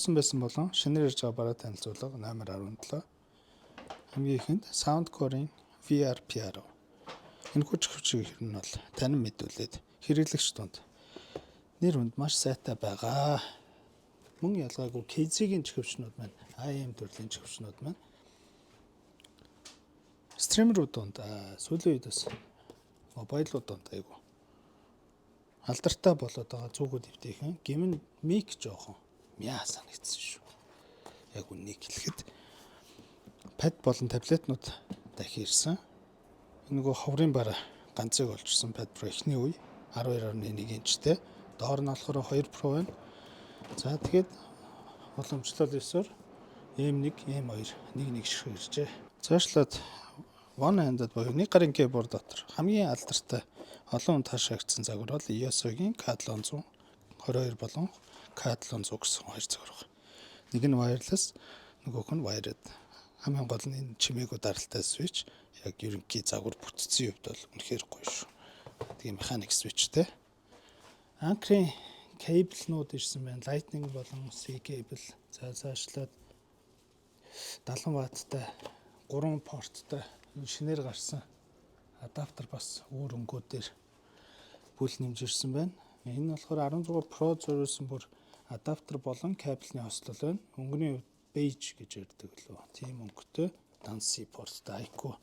Байсан болон шинээр ирж байгаа бараа танилцуулга номер 17. Хамгийн ихэнд Soundcore-ийн VRPR. Энэ хүч хөвчийг хэрнээ бол танин мэдүүлээд хэрэглэгч тунд нэр хүнд маш сайтай байгаа. Мөн ялгаагүй KZ-ийн чихвчнүүд маань, IM төрлийн чихвчнүүд маань стримерүүд донд сүүлийн үед бас мобайлууд донд айгу алдартай болоод байгаа зүгүүд өвдөхөн гэмн мик жоохон мяа санагдсан шүү. Яг үнийг хэлэхэд пад болон таблетнууд дахин ирсэн. Нөгөө ховрын бараа ганцыг олжсэн пад Pro эхний үе 12.1 инчтэй. Доор нь болохоор 2 Pro байна. За тэгээд уламжлал ёсоор M1, M2 нэг шиг иржээ. Цаашлаад one handed буюу нэг гарын keyboard дотор хамгийн алдартай олон хүнд таашаагдсан загвар бол EOS-ийн K722 болон K700 гэсэн хоёр загвар байна. Нэг нь wireless, нөгөөх нь wired. Хамгийн гол нь энэ чимээгүй даралтай switch яг ерөнхий загвар бүтцийн хувьд бол үнэхээр гоё шүү. Тэгээ механик switchтэй. Anchor-ийн кабелнууд ирсэн байна. Lightning болон C cable. За цаашлаад 70 ватттай 3 порттой шинээр гарсан адаптер бас өөр өнгөдөр бүл нэмж ирсэн байна. Энэ болохоор 16 Pro зориулсан бүр адаптер болон кабелний хослол байна. Өнгөний хувьд beige гэж ярьдаг лөө. Тийм өнгөтэй Dancy порттой IQ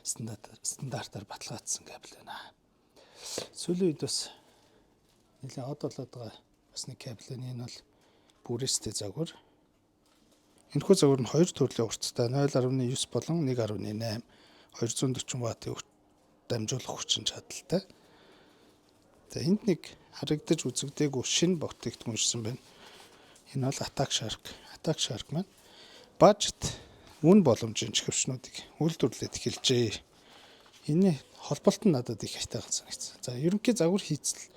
стандартаар баталгаажсан кабел байна. Сүүлийн үед бас нэлээд од болоод байгаа бас нэг кабел энэ бол бүрээстэй загвар. Энэхүү загвар нь хоёр төрлийн урттай 0.9 болон 1.8 240 ваттын дамжуулах хүчин чадалтай. За энд нэг харагдаж үзэгдээгүй шинэ бүтээгдэхүүн ирсэн байна. Энэ бол Attack Shark. Attack Shark маань budget үн боломжийн чихвчнүүдийг үйлдвэрлээд эхэлжээ. Энэ холболт нь надад их хайтайхан санагдсан. За ерөнхий загвар хийцэл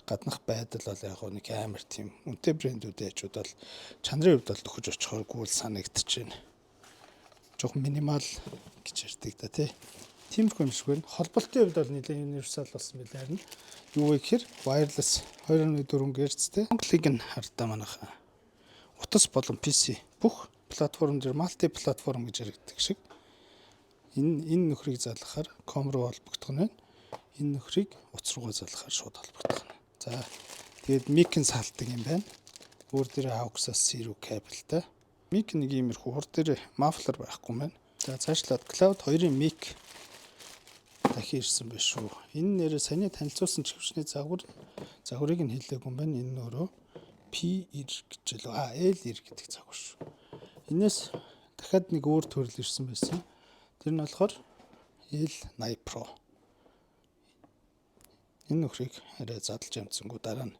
гаднах байдал бол яг нэг амар тийм үнэтэй брэндүүд ээжүүд бол чанарын хувьд бол төхөж очихоогүй санагдчихэв. Жохон минимал гэж ярьдаг да тий. Тиймэрхүү юм шиг байна. Холболтын хувьд бол нэлээд универсал болсон билээ харин юу вэ гэхээр wireless 2.4 Гц-тэй. Монголыг нь хардаа манайха утас болон PC бүх платформ дээр multi платформ гэж яригддаг шиг энэ нөхрийг залгахаар com руу холбогдох нь байна. Энэ нөхрийг утас руугаа залгахаар шууд холбогдох нь. За тэгээд mic-ийн салтдаг юм байна. Өөр дээр AUX-аас Siri кабелтай. Mic нэг иймэрхүү хурд дээр muffler байхгүй байна. За цаашлаад Cloud 2-ын mic дахин ирсэн байх шүү. Энэ нэрээ саний танилцуулсан чихвчний загварыг нь хэлээгүй юм байна. Энэ нөрөө P90 гэж L90 гэдэг загвар шүү. Энээс дахиад нэг өөр төрөл ирсэн байсан. Тэр нь болохоор L80 Pro. Энэ нөхрийг арай задлж амжсангүй дараа нь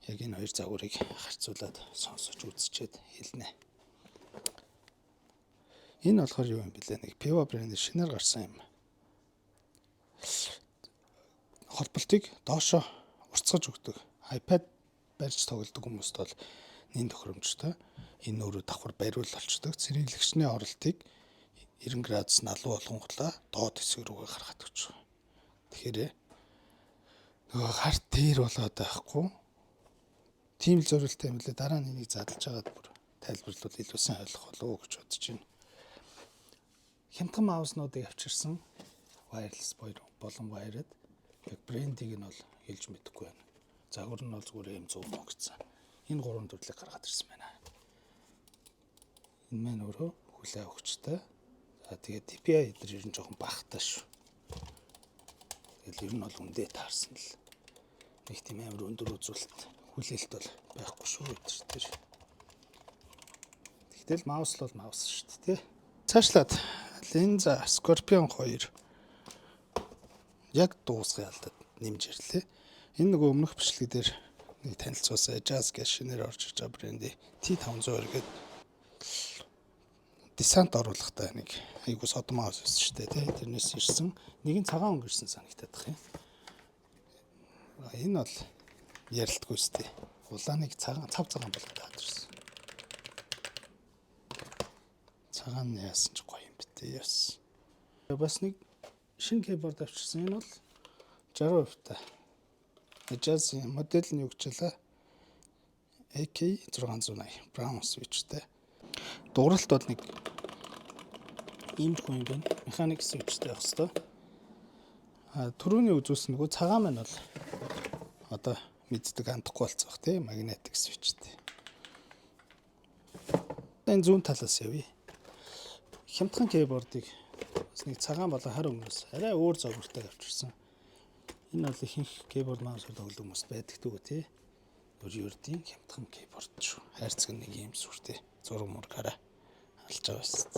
яг энэ хоёр загварыг харьцуулаад сонсож үзчихэд хэлнэ. Энэ болохоор юу юм бэлээ? Нэг Piva брэндийн шинээр гарсан юм. Холболтыг доошоо уртсгаж өгдөг. iPad барьж тоглодог хүмүүст бол нэн тохиромжтой. Энэ өөрөө давхар бариул болчдөг. Цэрэглагчны оролтыг 90 градус налуу болгонголаа доод хэсэг рүүгээ гаргаад өгч байгаа. Тэгэхээр нөгөө харт дээр болоод байхгүй. Тийм л зорилттой юм лээ. Дараа нь энийг задлж агаад бүр тайлбарлавал илүү сайн ойлгох болов уу гэж бодож байна. Хямдхан мауснуудыг авчирсан wireless болон wired яг брендийг нь бол хэлж мэдэхгүй байна. Загвар нь бол зүгээр юм 100 мөнгөцсөн. Энэ гурван төрлийг гаргаад ирсэн байна. Энэ маань өөрөө хүлээ авахчтай. За тэгээд DPI эдэр ер нь жоохон багтаа шүү. Тэгэл ер нь бол үндэ таарсан л. Нэг тийм амар өндөр үзүүлэлт хүлээлт бол байхгүй шүү эдэр тэр. Тэгтэл маус л бол маус шүү дээ тий. Цаашлаад Lenza Scorpion 2 яг дуусгын алдад нэмж ирлээ. Энэ нөгөө өмнөх бичлэг дээр нэг танилцуулсан Jazz гэж шинээр орж ирж байгаа брендийн T502 гэдэг десант оруулахтай нэг айгуу содом маус байсан шүү дээ тий. Тэрнээс ирсэн. Нэг нь цагаан өнгө ирсэн санагдаад байна. Энэ бол ярилтгүй сте. Улааныг цав цагаан болгоод ирсэн. Цагаан яасан ч гоё юм битээ яс. Бас нэг шинэ keyboard авчирсан. Энэ бол 60% та. Jazz модель нь юу гэж хэлээ? AK680 Brown switchтэй. Дууралт бол нэг иймэрхүү юм байна. Механик switchтэй байх хэвээр. Түрүүний үзүүлсэн нөгөө цагаан маань бол одоо мэддэг хандахгүй болцсон бах тий магнетик switchтэй. Энэ зүүн талаас явъя. Хямдхан кейбордыг бас нэг цагаан болон хар өмнөөс арай өөр зовлонтой авчирсан. Энэ бол ихэнх кейборд маусаар тоглох хүмүүс байдаг түү тий. Ердийн хямдхан кейборд шүү. Хайрцаг нэг юм сүртэй. Зураг мургаараа алж байгаа шүү.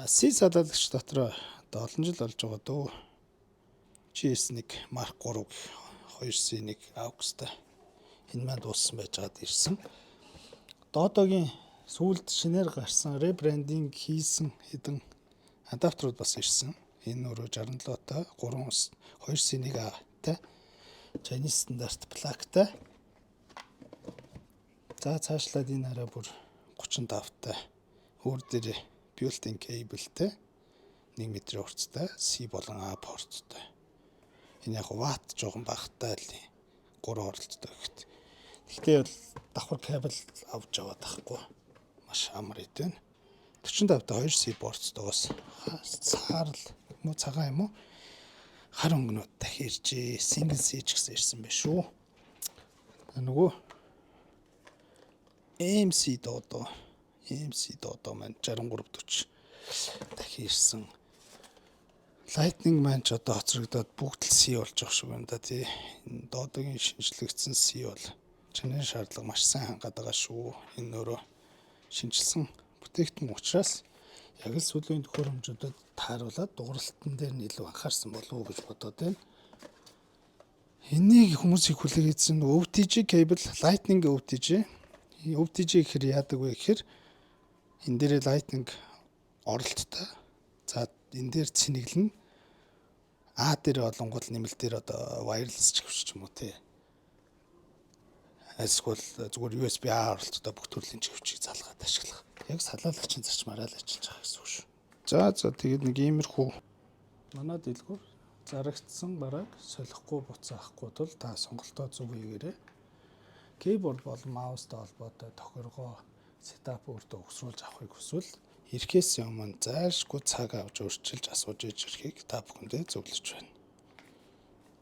C салаалагч дотор олон жил болж байгаа дөө. GS1 Mark 3 2C1 AUX-тай энэ маань дууссан байж байгаад ирсэн. Доодогийн сүүлд шинээр гарсан ребрендинг хийсэн хэдэн адаптерууд бас ирсэн. Энэ өөрөө 67-тай 3 2C1 A-тай Chinese стандарт плактай. За цаашлаад энэ арай бүр 35-тай өөр дээр built-in cable-тэй 1 м хурцтай C болон A порттой. Энэ яг ватт жоохон багтаа л 3 оролцдог гэхэд. Гэхдээ бол давхар кабел авч аваад тахгүй маш амар идэв. 45-тай 2C портойгоос цаарл муу цагаан юм уу? Хар өнгөнүүд дахин иржээ. Single C ч гэсэн ирсэн байх шүү. Нөгөө MC доодоо маань 6340 дахин ирсэн. Lightning маань ч одоо хоцрогдоод бүгд л C болж байгаа шүү юм да тий. Энэ доодогийн шинжлэгдсэн C бол чанарын шаардлага маш сайн хангаад байгаа шүү. Энэ өөрөө шинжилсэн бүтээгдэхүүн учраас яг л сүүлийн төхөөрөмжүүдэд тааруулаад дууралтан дээр нь илүү анхаарсан болов уу гэж бодоод байна. Энийг хүмүүсийг хүлээгээдсэн OTG cable, Lightning OTG. OTG гэхээр яадаг вэ гэхээр энэ дээр Lightning оролттой. За энэ дээр цэнэглэн А дээр олонгол нэмэлт дээр одоо wireless ч гэвч юм уу тий. Эсвэл зүгээр USB A оролттой бүх төрлийн чиглэлийг залгаад ашиглах. Яг салаалагчийн зарчмаараа л ажиллаж байгаа гэсэн үг шүү. За тэгээд нэг иймэрхүү манай дэлгүүр зарагдсан бараг солихгүй буцаахгүй тул та сонголтоо зөв хийгээрэй. Keyboard болон маустай холбоотой тохиргоо сетап өөртөө өгсрүүлж авахыг хүсвэл ирэхээс өмнө зайлшгүй цаг авч өөрчилж асууж иж ирэхийг та бүхэндээ зөвлөж байна.